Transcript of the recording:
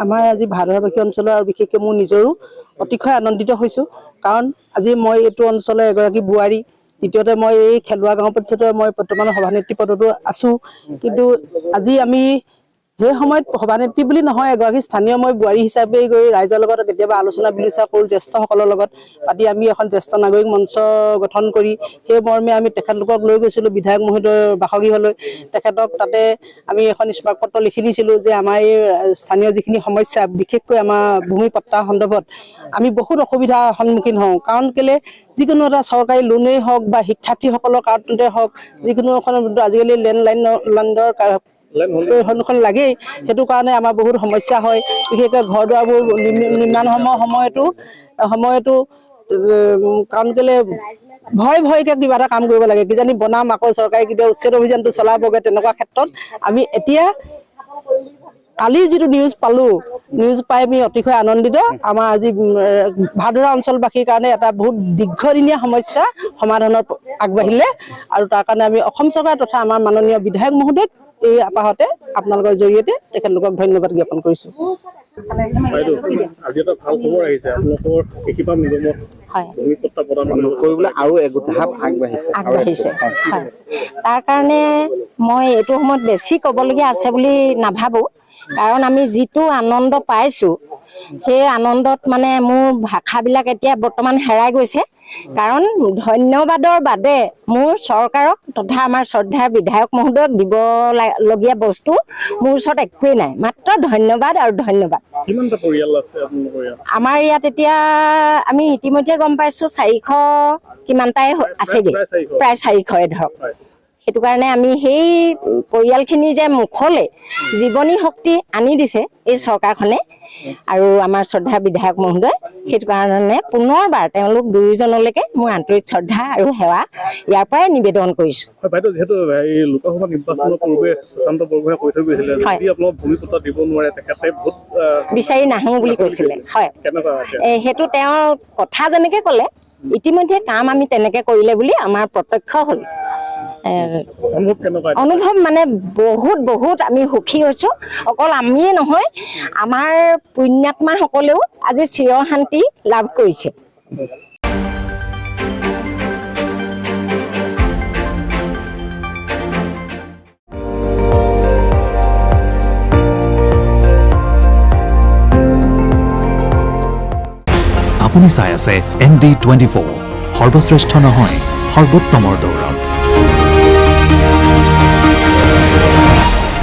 আমাৰ আজি ভাৰতবাসী অঞ্চলৰ আৰু বিশেষকৈ মোৰ নিজৰো অতিশয় আনন্দিত হৈছোঁ। কাৰণ আজি মই এইটো অঞ্চলৰ এগৰাকী বোৱাৰী, দ্বিতীয়তে মই এই খেলুৱা গাঁও পঞ্চায়তৰ মই বৰ্তমান সভানেত্ৰী পদতো আছোঁ। কিন্তু আজি আমি সেই সময়ত সভানেত্ৰী বুলি নহয়, এগৰাকী স্থানীয় মই বোৱাৰী হিচাপে গৈ ৰাইজৰ লগত কেতিয়াবা আলোচনা বিলোচনা কৰোঁ, জ্যেষ্ঠসকলৰ লগত পাতি আমি এখন জ্যেষ্ঠ নাগৰিক মঞ্চ গঠন কৰি সেই মৰ্মে আমি তেখেতলোকক লৈ গৈছিলোঁ বিধায়ক মহোদয়ৰ বাসগৃহলৈ। তেখেতক তাতে আমি এখন স্মাৰক পত্ৰ লিখি দিছিলোঁ যে আমাৰ এই স্থানীয় যিখিনি সমস্যা, বিশেষকৈ আমাৰ ভূমি পট্টা সন্দৰ্ভত আমি বহুত অসুবিধাৰ সন্মুখীন হওঁ। কাৰণ কেলে যিকোনো এটা চৰকাৰী লোনেই হওক বা শিক্ষাৰ্থীসকলৰ কাৰণতে হওক, যিকোনো এখন আজিকালি লেণ্ডৰ সন্মুখীন লাগেই। সেইটো কাৰণে আমাৰ বহুত সমস্যা হয়। বিশেষকৈ ঘৰ দুৱাৰবোৰ নিৰ্মাণ সময়তো কাৰণ কেলে ভয়কে কিবা এটা কাম কৰিব লাগে, কিজানি বনাম আকৌ চৰকাৰে কিবা উচ্ছেদ অভিযানটো চলাবগৈ। তেনেকুৱা ক্ষেত্ৰত আমি এতিয়া কালিৰ যিটো নিউজ পালোঁ, নিউজ পাই আমি অতিশয় আনন্দিত। আমাৰ আজি ভাদৰা অঞ্চলবাসীৰ কাৰণে এটা বহুত দীৰ্ঘদিনীয়া সমস্যা সমাধানত আগবাঢ়িলে, আৰু তাৰ কাৰণে আমি অসম চৰকাৰ তথা আমাৰ মাননীয় বিধায়ক মহোদয়ক এই আপাহতে আপোনালোকৰ জৰিয়তে তেখেতলোকক ধন্যবাদ জ্ঞাপন কৰিছোঁ। আজি এটা ভাল খবৰ আহিছে, আপোনালোকৰ একেটা নিগমত ভূমি পট্টা প্ৰদান কৰিবলৈ আৰু এগোটা আগবাঢ়িছে। তাৰ কাৰণে মই এইটো সময়ত বেছি ক'বলগীয়া আছে বুলি নাভাবোঁ। কাৰণ আমি যিটো আনন্দ পাইছোঁ, সেই আনন্দত মানে মোৰ ভাষাবিলাক এতিয়া বৰ্তমান হেৰাই গৈছে। কাৰণ ধন্যবাদৰ বাদে মোৰ চৰকাৰক তথা আমাৰ শ্ৰদ্ধাৰ বিধায়ক মহোদয়ক দিবলগীয়া বস্তু মোৰ ওচৰত একোৱেই নাই, মাত্ৰ ধন্যবাদ আৰু ধন্যবাদ। কিমানটা পৰিয়াল আছে আপোনালোকৰ ইয়াত? আমাৰ ইয়াত এতিয়া আমি ইতিমধ্যে গম পাইছোঁ 400 কিমানটাই আছেগৈ, প্ৰায় 400 ধৰক। সেইটো কাৰণে আমি সেই পৰিয়ালখিনি যে মুখলৈ জীৱনী শক্তি আনি দিছে এই চৰকাৰখনে আৰু আমাৰ শ্ৰদ্ধা বিধায়ক মহোদয়, সেইটো কাৰণে পুনৰবাৰ তেওঁলোক দুয়োজনলৈকে মোৰ আন্তৰিক শ্ৰদ্ধা আৰু সেৱা ইয়াৰ পৰাই নিবেদন কৰিছোঁ। বাইদেউ, যিহেতু এই লোকসভা নিৰ্বাচনৰ পূৰ্বে সুশান্ত বৰগোহাঁয়ে কৈ থৈ গৈছিলে যদি আপোনাক ভূমি পট্টা দিব নোৱাৰে তেখেতে ভোট বিচাৰি নাহোঁ বুলি কৈছিলে। হয়, সেইটো তেওঁৰ কথা যেনেকৈ ক'লে, ইতিমধ্যে কাম আমি তেনেকৈ কৰিলে বুলি আমাৰ প্ৰত্যক্ষ হ'ল। অনুভৱ মানে বহুত আমি সুখী হৈছোঁ। অকল আমিয়ে নহয়, আমাৰ পুণ্যাত্মাসকলেও আজি চিৰশান্তি লাভ কৰিছে। আপুনি চাই আছে ND24, সৰ্বশ্ৰেষ্ঠ নহয় সৰ্বোত্তমৰ দৌৰ।